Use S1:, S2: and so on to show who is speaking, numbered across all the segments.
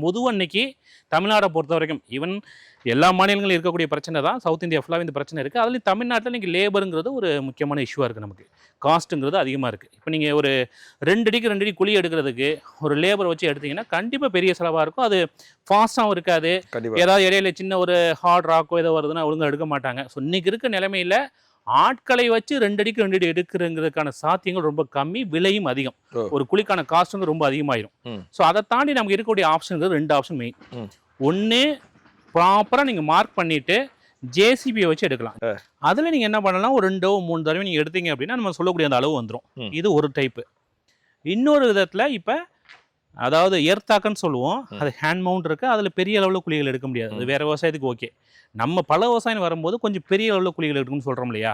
S1: பொதுவா இன்னைக்கு தமிழ்நாட பொறுத்தவரைக்கும் ஈவன் எல்லா மாநிலங்களும் இருக்கக்கூடிய பிரச்சனை தான். சவுத் இந்தியா ஃபுல்லாவே இந்த பிரச்சனை இருக்கு. அதுலயும் தமிழ்நாட்டுல இன்னைக்கு லேபர்ங்கிறது ஒரு முக்கியமான இஷ்யூவா இருக்கு நமக்கு. காஸ்ட்ங்கிறது அதிகமா இருக்கு. இப்ப நீங்க ஒரு 2 அடிக்கு 2 அடி குழி எடுக்கிறதுக்கு ஒரு லேபர் வச்சு எடுத்தீங்கன்னா, கண்டிப்பா பெரிய செலவா இருக்கும். அது ஃபாஸ்ட்டாவும் இருக்காது.
S2: கண்டிப்பா.
S1: ஏதாவது இடையில சின்ன ஒரு ஹார்ட் ராக்கோ ஏதோ வருதுன்னா ஒழுங்கா எடுக்க மாட்டாங்க. ஸோ இன்னைக்கு இருக்க நிலைமையில ஆட்களை வச்சு 2 அடிக்கு 2 அடி எடுக்கிறதுக்கான சாத்தியங்கள் ரொம்ப கம்மி. விலையும் அதிகம்.
S2: ஓ.
S1: ஒரு குழிக்கான காஸ்ட்டும் ரொம்ப அதிகமாயிரும்.
S2: ம்.
S1: ஸோ அதை தாண்டி நமக்கு இருக்கக்கூடிய ஆப்ஷன்கள் 2 ஆப்ஷன் மெயின்.
S2: ம்.
S1: ஒன்று ப்ராப்பராக நீங்கள் மார்க் பண்ணிவிட்டு ஜேசிபியை வச்சு எடுக்கலாம். அதில் நீங்கள் என்ன பண்ணலாம், ஒரு 2 3 தடவை நீங்கள் எடுத்தீங்க அப்படின்னா நம்ம சொல்லக்கூடிய அந்த அளவு வந்துடும். இது ஒரு டைப்பு. இன்னொரு விதத்தில் இப்போ அதாவது எர்த்தாக்கன்னு சொல்லுவோம். அது ஹேண்ட் மவுண்ட் இருக்குது. அதில் பெரிய அளவில் குழிகள் எடுக்க முடியாது. அது வேறு விவசாயத்துக்கு ஓகே. நம்ம பல விவசாயம் வரும்போது கொஞ்சம் பெரிய அளவில் குழிகள் எடுக்கணும்னு சொல்கிறோம் இல்லையா,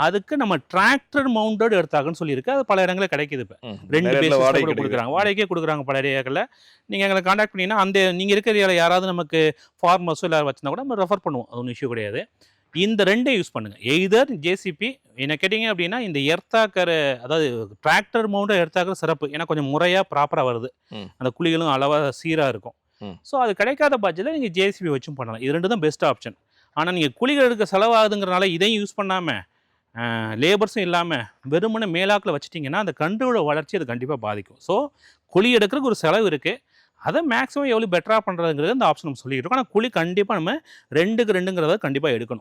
S1: அதுக்கு நம்ம டிராக்டர் மவுண்டட் எர்த்தாக்கன்னு சொல்லியிருக்கு. அது பல இடங்களில் கிடைக்குது. இப்போ 2 பேஸ் கொடுக்குறாங்க, வாடகைக்கே கொடுக்குறாங்க பல ஏரியாக்களில். நீங்கள் எங்களை கான்டாக்ட் பண்ணிங்கன்னா அந்த நீங்கள் இருக்கிற ஏரியாவில் யாராவது நமக்கு ஃபார்மர்ஸோ எல்லாரும் வச்சுருந்தா கூட நம்ம ரெஃபர் பண்ணுவோம். அது ஒன்றும் இஷ்யூ கிடையாது. இந்த 2 யூஸ் பண்ணுங்கள். எய்தர் ஜேசிபி என்ன கேட்டிங்க அப்படின்னா இந்த எர்த்தாக்கர், அதாவது டிராக்டர் மவுண்ட் எர்த்தாக்கர் சிறப்பு. ஏன்னா கொஞ்சம் முறையாக ப்ராப்பராக வருது. அந்த குழிகளும் அளவாக சீராக இருக்கும். ஸோ அது கிடைக்காத பட்சத்தில் நீங்கள் ஜேசிபி வச்சும் பண்ணலாம். இது 2 தான் பெஸ்ட் ஆப்ஷன். ஆனால் நீங்கள் குழிகள் எடுக்க செலவாகுதுங்கிறனால இதையும் யூஸ் பண்ணாமல் லேபர்ஸும் இல்லாமல் வெறுமனே மேலாக்கில் வச்சுட்டிங்கன்னா அந்த கன்றோட வளர்ச்சி அது கண்டிப்பாக பாதிக்கும். ஸோ குழி எடுக்கிறதுக்கு ஒரு செலவு இருக்குது. அதை மேக்ஸிமம் எவ்வளோ பெட்டராக பண்ணுறதுங்கிறது அந்த ஆப்ஷன் நம்ம சொல்லிக்கிட்டு இருக்கோம். ஆனால் குழி கண்டிப்பாக நம்ம 2க்கு 2ங்கிறத கண்டிப்பாக எடுக்கணும்.